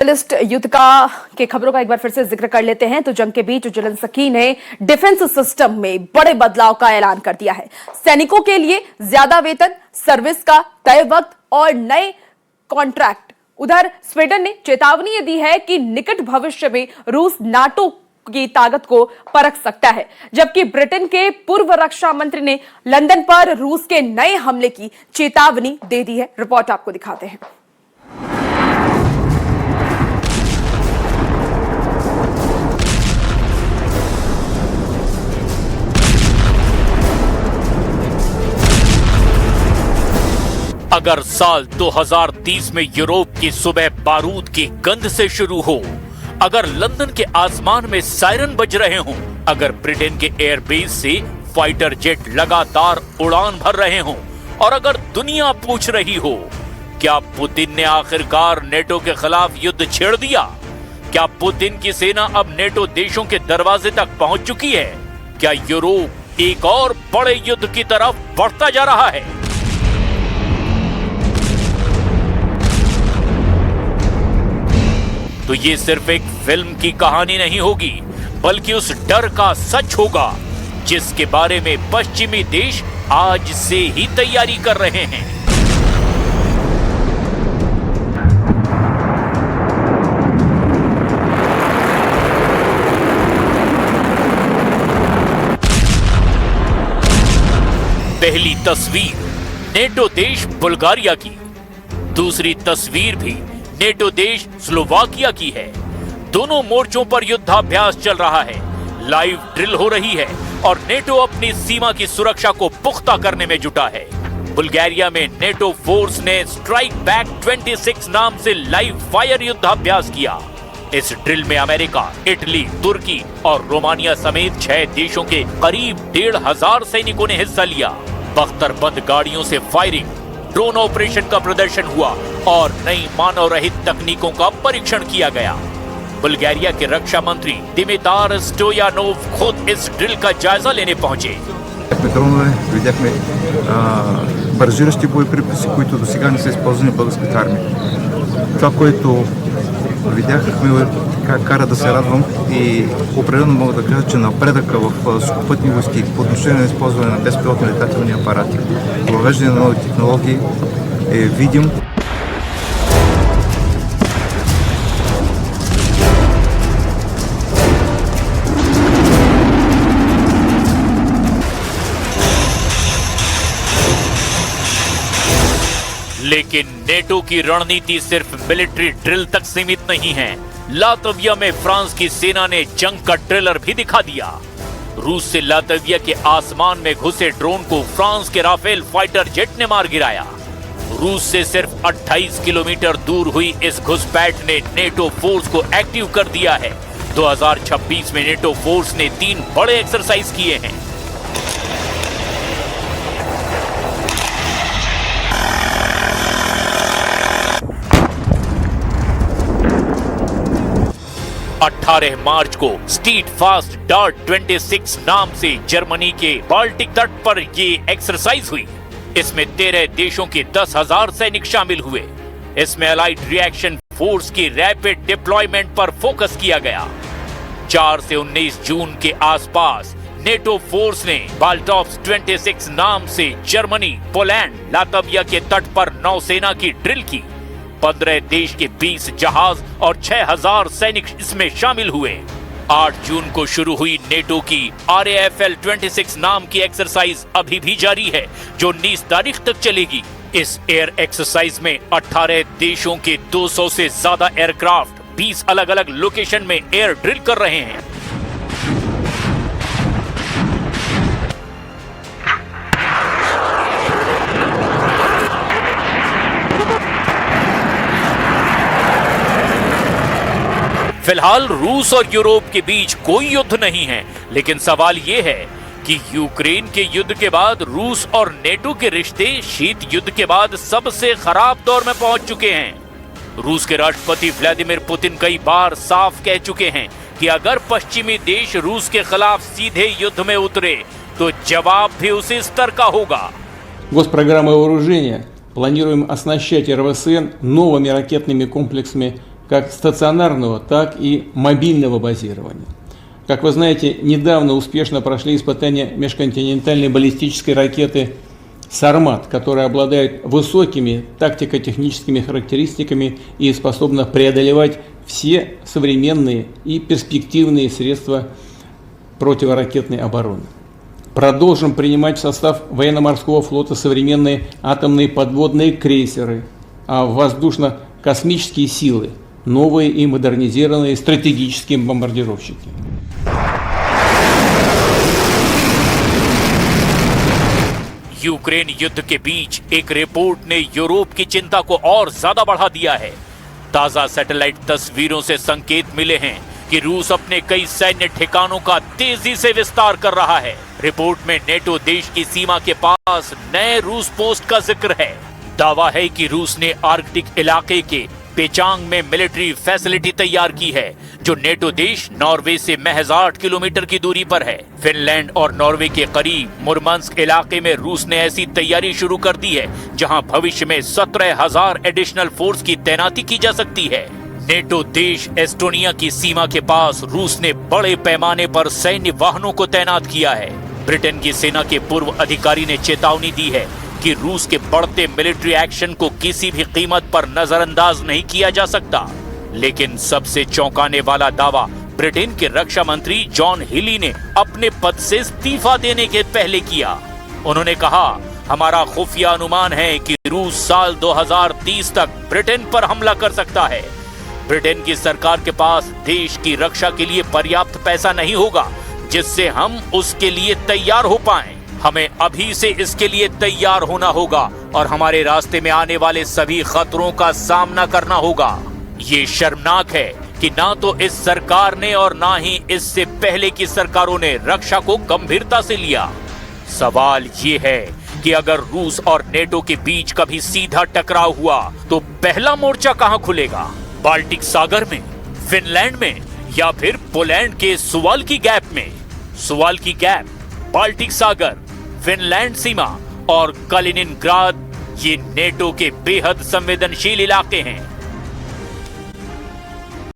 List युद्ध का के खबरों का एक बार फिर से जिक्र कर लेते हैं तो जंग के बीच ज़ेलेंस्की ने डिफेंस सिस्टम में बड़े बदलाव का ऐलान कर दिया है। सैनिकों के लिए ज्यादा वेतन, सर्विस का तय वक्त और नए कॉन्ट्रैक्ट। उधर स्वीडन ने चेतावनी ये दी है कि निकट भविष्य में रूस नाटो की ताकत को परख सकता है, जबकि ब्रिटेन के पूर्व रक्षा मंत्री ने लंदन पर रूस के नए हमले की चेतावनी दे दी है। रिपोर्ट आपको दिखाते हैं। अगर साल 2030 में यूरोप की सुबह बारूद की गंध से शुरू हो, अगर लंदन के आसमान में सायरन बज रहे हों, अगर ब्रिटेन के एयरबेस से फाइटर जेट लगातार उड़ान भर रहे हों और अगर दुनिया पूछ रही हो क्या पुतिन ने आखिरकार नेटो के खिलाफ युद्ध छेड़ दिया, क्या पुतिन की सेना अब नेटो देशों के दरवाजे तक पहुंच चुकी है, क्या यूरोप एक और बड़े युद्ध की तरफ बढ़ता जा रहा है। तो ये सिर्फ एक फिल्म की कहानी नहीं होगी, बल्कि उस डर का सच होगा जिसके बारे में पश्चिमी देश आज से ही तैयारी कर रहे हैं। पहली तस्वीर नेटो देश बुल्गारिया की, दूसरी तस्वीर भी नेटो देश स्लोवाकिया की है। दोनों मोर्चों पर युद्धाभ्यास चल रहा है, लाइव ड्रिल हो रही है और नेटो अपनी सीमा की सुरक्षा को पुख्ता करने में जुटा है। बुल्गारिया में नेटो फोर्स ने स्ट्राइक बैक 26 नाम से लाइव फायर युद्धाभ्यास किया। इस ड्रिल में अमेरिका, इटली, तुर्की और रोमानिया समेत 6 देशों के करीब 1,500 सैनिकों ने हिस्सा लिया। बख्तरबंद गाड़ियों से फायरिंग, ड्रोन ऑपरेशन का प्रदर्शन हुआ और नई मानव रहित तकनीकों का परीक्षण किया गया। बुल्गारिया के रक्षा मंत्री दिमितार स्टोयानोव खुद इस ड्रिल का जायजा लेने पहुंचे। Видяхме баражиращи боеприпаси, които до сега не са използвани в българската армия. Това, което видяхме, кара да се радвам и определено мога да кажа, че напредъка в сухопътни войски по отношение на използване на безпилотни летателни апарати, въвеждане на нови технологии е видим. लेकिन नेटो की रणनीति सिर्फ मिलिट्री ड्रिल तक सीमित नहीं है। लातविया में फ्रांस की सेना ने जंग का ट्रेलर भी दिखा दिया। रूस से लातविया के आसमान में घुसे ड्रोन को फ्रांस के राफेल फाइटर जेट ने मार गिराया। रूस से सिर्फ 28 किलोमीटर दूर हुई इस घुसपैठ ने नेटो फोर्स को एक्टिव कर दिया है। 2026 में नेटो फोर्स ने 3 बड़े एक्सरसाइज किए हैं। मार्च को स्टीट फास्ट डार्ट 26 नाम से जर्मनी के बाल्टिक तट पर ये एक्सरसाइज हुई। इसमें 13 देशों के 10,000 सैनिक शामिल हुए। इसमें अलाइड रिएक्शन फोर्स की रैपिड डिप्लॉयमेंट पर फोकस किया गया। 4 से 19 जून के आसपास नेटो फोर्स ने बाल्टॉप्स 26 नाम से जर्मनी, पोलैंड, लातविया के तट पर नौसेना की ड्रिल की। 15 देश के 20 जहाज और 6,000 सैनिक इसमें शामिल हुए। 8 जून को शुरू हुई नेटो की RAFL 26 नाम की एक्सरसाइज अभी भी जारी है, जो 19 तारीख तक चलेगी। इस एयर एक्सरसाइज में 18 देशों के 200 से ज्यादा एयरक्राफ्ट 20 अलग अलग लोकेशन में एयर ड्रिल कर रहे हैं। फिलहाल रूस और यूरोप के बीच कोई युद्ध नहीं है, लेकिन सवाल यह है कि यूक्रेन के युद्ध के बाद रूस और नेटो के रिश्ते शीत युद्ध के बाद सबसे खराब दौर में पहुंच चुके हैं। रूस के राष्ट्रपति व्लादिमीर पुतिन कई बार साफ कह चुके हैं कि अगर पश्चिमी देश रूस के खिलाफ सीधे युद्ध में उतरे तो जवाब भी उसी स्तर का होगा। Госпрограммой вооружения планируем оснащать РВСН новыми ракетными комплексами как стационарного, так и мобильного базирования. Как вы знаете, недавно успешно прошли испытания межконтинентальной баллистической ракеты «Сармат», которая обладает высокими тактико-техническими характеристиками и способна преодолевать все современные и перспективные средства противоракетной обороны. Продолжим принимать в состав военно-морского флота современные атомные подводные крейсеры, а воздушно-космические силы – новые и модернизированные стратегические бомбардировщики. यूक्रेन युद्ध के बीच एक रिपोर्ट ने यूरोप की चिंता को और ज्यादा बढ़ा दिया है। ताजा सैटेलाइट तस्वीरों से संकेत मिले हैं कि रूस अपने कई सैन्य ठिकानों का तेजी से विस्तार कर रहा है। रिपोर्ट में नेटो देश की सीमा के पास नए रूस पोस्ट का जिक्र है। दावा है कि रूस ने आर्कटिक इलाके के पेचांग में मिलिट्री फैसिलिटी तैयार की है, जो नेटो देश नॉर्वे से महज 8 किलोमीटर की दूरी पर है। फिनलैंड और नॉर्वे के करीब मुरमांस्क इलाके में रूस ने ऐसी तैयारी शुरू कर दी है, जहां भविष्य में 17,000 एडिशनल फोर्स की तैनाती की जा सकती है। नेटो देश एस्टोनिया की सीमा के पास रूस ने बड़े पैमाने पर सैन्य वाहनों को तैनात किया है। ब्रिटेन की सेना के पूर्व अधिकारी ने चेतावनी दी है कि रूस के बढ़ते मिलिट्री एक्शन को किसी भी कीमत पर नजरअंदाज नहीं किया जा सकता। लेकिन सबसे चौंकाने वाला दावा ब्रिटेन के रक्षा मंत्री जॉन हिली ने अपने पद से इस्तीफा देने के पहले किया। उन्होंने कहा, हमारा खुफिया अनुमान है कि रूस साल 2030 तक ब्रिटेन पर हमला कर सकता है। ब्रिटेन की सरकार के पास देश की रक्षा के लिए पर्याप्त पैसा नहीं होगा, जिससे हम उसके लिए तैयार हो पाएं। हमें अभी से इसके लिए तैयार होना होगा और हमारे रास्ते में आने वाले सभी खतरों का सामना करना होगा। ये शर्मनाक है कि ना तो इस सरकार ने और ना ही इससे पहले की सरकारों ने रक्षा को गंभीरता से लिया। सवाल ये है कि अगर रूस और नेटो के बीच कभी सीधा टकराव हुआ तो पहला मोर्चा कहां खुलेगा? बाल्टिक सागर में, फिनलैंड में या फिर पोलैंड के सुवाल्की गैप में? सुवाल्की गैप, बाल्टिक सागर, फिनलैंड सीमा और कलिनिनग्राद ये नेटो के बेहद संवेदनशील इलाके हैं।